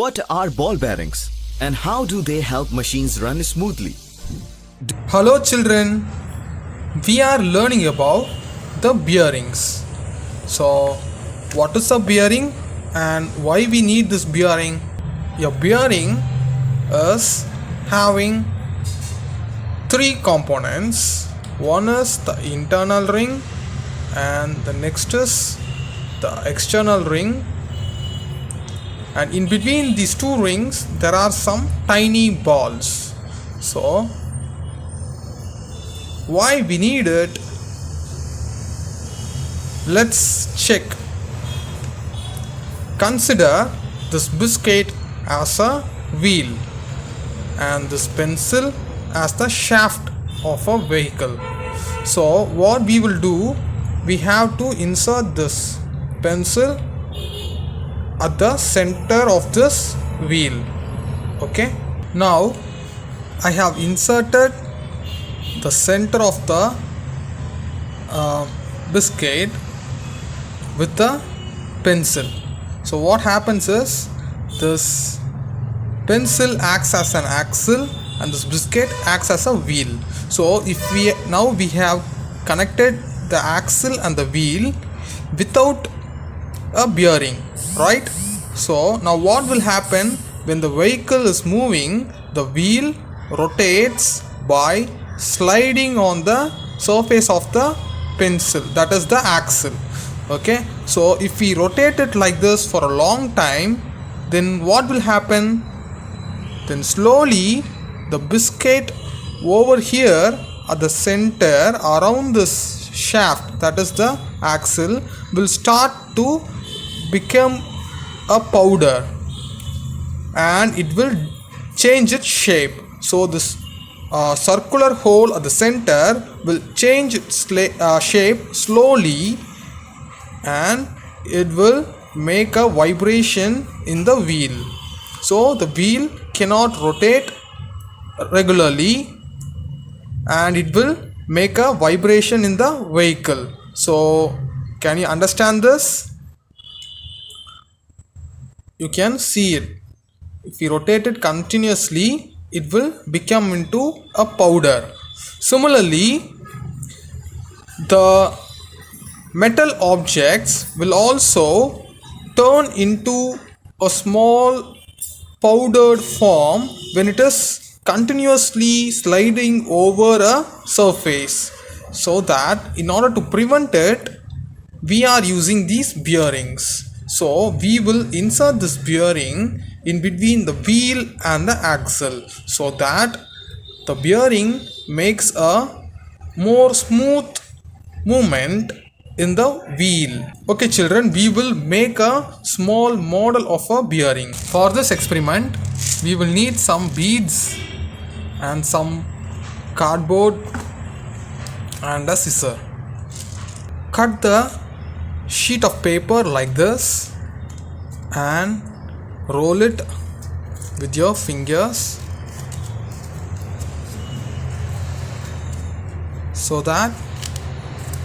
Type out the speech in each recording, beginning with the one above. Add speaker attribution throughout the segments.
Speaker 1: What are ball bearings and how do they help machines run smoothly?
Speaker 2: Hello children, we are learning about the bearings. So what is a bearing and why we need this bearing? A bearing is having three components. One is the internal ring and the next is the external ring, and in between these two rings there are some tiny balls. So why we need it, let's check. Consider this biscuit as a wheel and this pencil as the shaft of a vehicle. So what we will do, we have to insert this pencil at the center of this wheel. Okay, now I have inserted the center of the biscuit with the pencil. So what happens is, this pencil acts as an axle and this biscuit acts as a wheel. So if we have connected the axle and the wheel without a bearing, right? So now what will happen, when the vehicle is moving, the wheel rotates by sliding on the surface of the pencil, that is the axle. Okay, so if we rotate it like this for a long time, then what will happen, then slowly the biscuit over here at the center around this shaft, that is the axle, will start to become a powder and it will change its shape. So this circular hole at the center will change its shape slowly and it will make a vibration in the wheel. So the wheel cannot rotate regularly and it will make a vibration in the vehicle. So can you understand this? You can see it. If we rotate it continuously, it will become into a powder. Similarly, the metal objects will also turn into a small powdered form when it is continuously sliding over a surface. So that in order to prevent it, we are using these bearings. So we will insert this bearing in between the wheel and the axle, so that the bearing makes a more smooth movement in the wheel. Okay children, we will make a small model of a bearing. For this experiment, we will need some beads and some cardboard and a scissor. Cut the sheet of paper like this and roll it with your fingers so that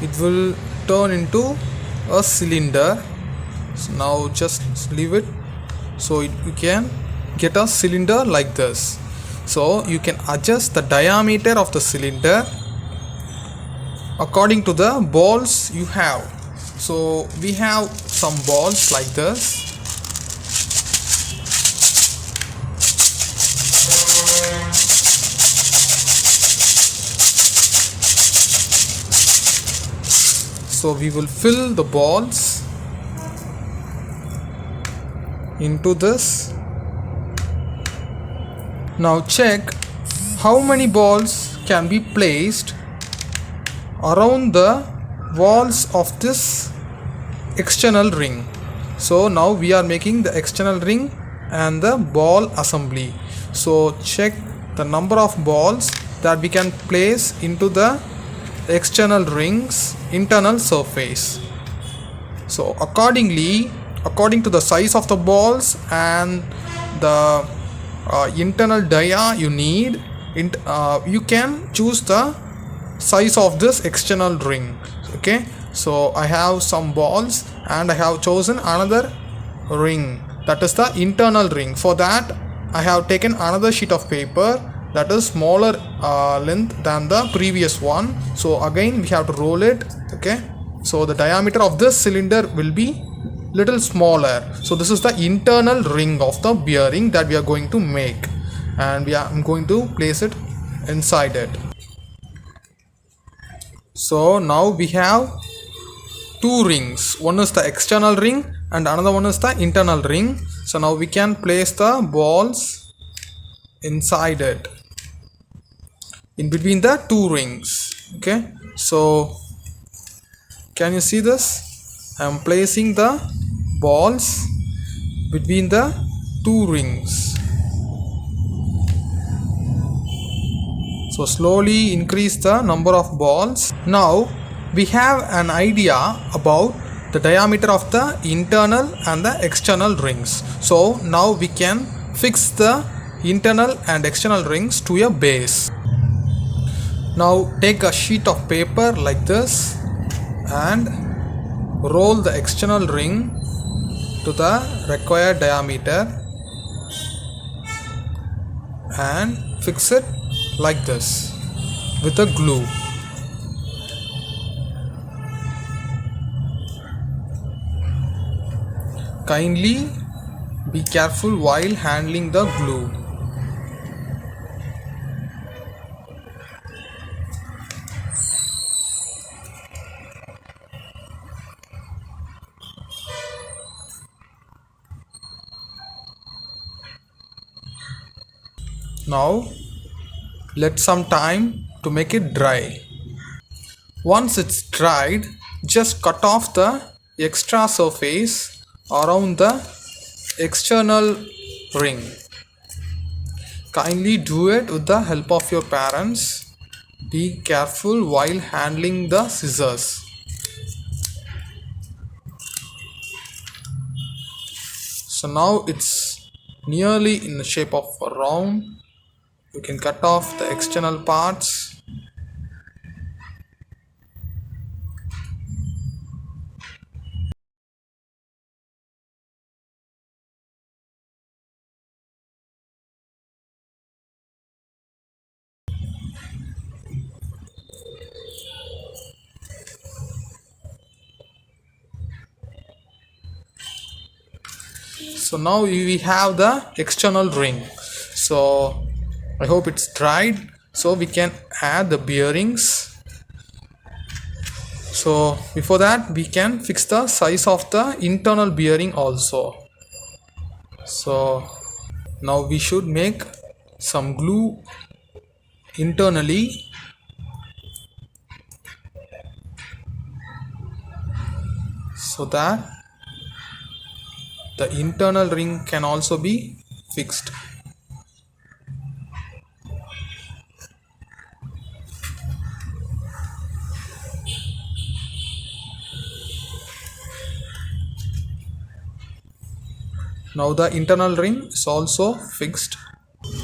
Speaker 2: it will turn into a cylinder. So now just leave it, so you can get a cylinder like this. So you can adjust the diameter of the cylinder according to the balls you have. So we have some balls like this. So we will fill the balls into this. Now check how many balls can be placed around the walls of this external ring. So now we are making the external ring and the ball assembly. So check the number of balls that we can place into the external ring's internal surface. So accordingly, according to the size of the balls and the internal dia you need, you can choose the size of this external ring. Okay, so I have some balls and I have chosen another ring. that is the internal ring. For that I have taken another sheet of paper that is smaller length than the previous one. So again we have to roll it. Okay, so the diameter of this cylinder will be little smaller. So this is the internal ring of the bearing that we are going to make, and I'm going to place it inside it. So now we have two rings. One is the external ring and another one is the internal ring. So now we can place the balls inside it, in between the two rings. Okay, so can you see this? I am placing the balls between the two rings. So slowly increase the number of balls. Now we have an idea about the diameter of the internal and the external rings. So now we can fix the internal and external rings to a base. Now take a sheet of paper like this and roll the external ring to the required diameter and fix it like this with a glue. Kindly be careful while handling the glue. Now let some time to make it dry. Once it's dried, just cut off the extra surface around the external ring. Kindly do it with the help of your parents. Be careful while handling the scissors. So now it's nearly in the shape of a round. You can cut off the external parts. So now we have the external ring. So I hope it's dried, so we can add the bearings. So before that we can fix the size of the internal bearing also. So now we should make some glue internally so that the internal ring can also be fixed. Now the internal ring is also fixed.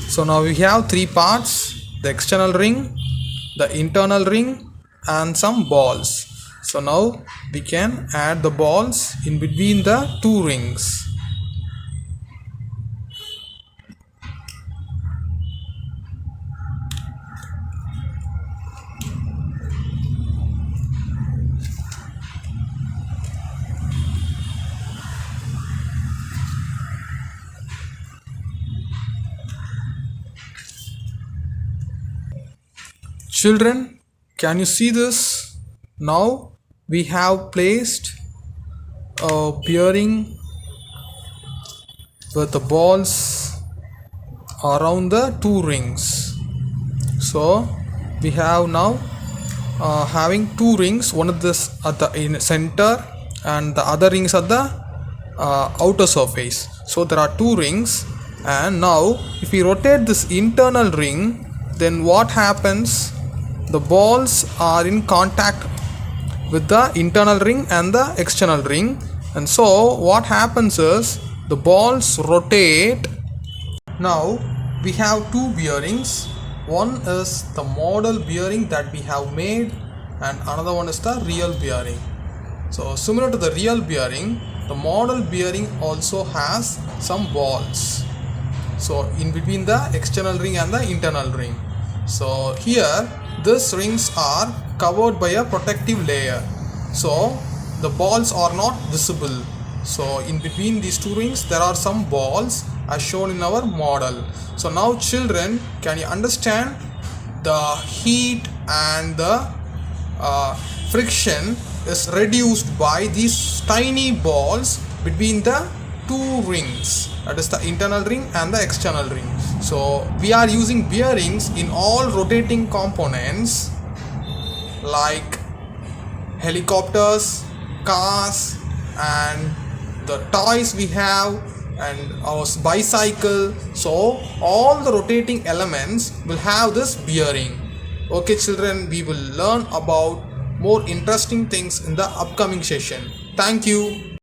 Speaker 2: So now we have three parts: the external ring, the internal ring, and some balls. So now we can add the balls in between the two rings. Children, can you see this? Now we have placed a bearing with the balls around the two rings. So we have now having two rings, one of this at the center and the other rings at the outer surface. So there are two rings, and now if we rotate this internal ring, then what happens? The balls are in contact with the internal ring and the external ring, and so what happens is the balls rotate. Now we have two bearings. One is the model bearing that we have made, and another one is the real bearing. So similar to the real bearing, the model bearing also has some balls. So in between the external ring and the internal ring. So here these rings are covered by a protective layer. So the balls are not visible. So in between these two rings there are some balls as shown in our model. So now children, can you understand the heat and the friction is reduced by these tiny balls between the two rings, that is the internal ring and the external ring. So we are using bearings in all rotating components like helicopters, cars, and the toys we have, and our bicycle. So all the rotating elements will have this bearing. Okay children, we will learn about more interesting things in the upcoming session. Thank you.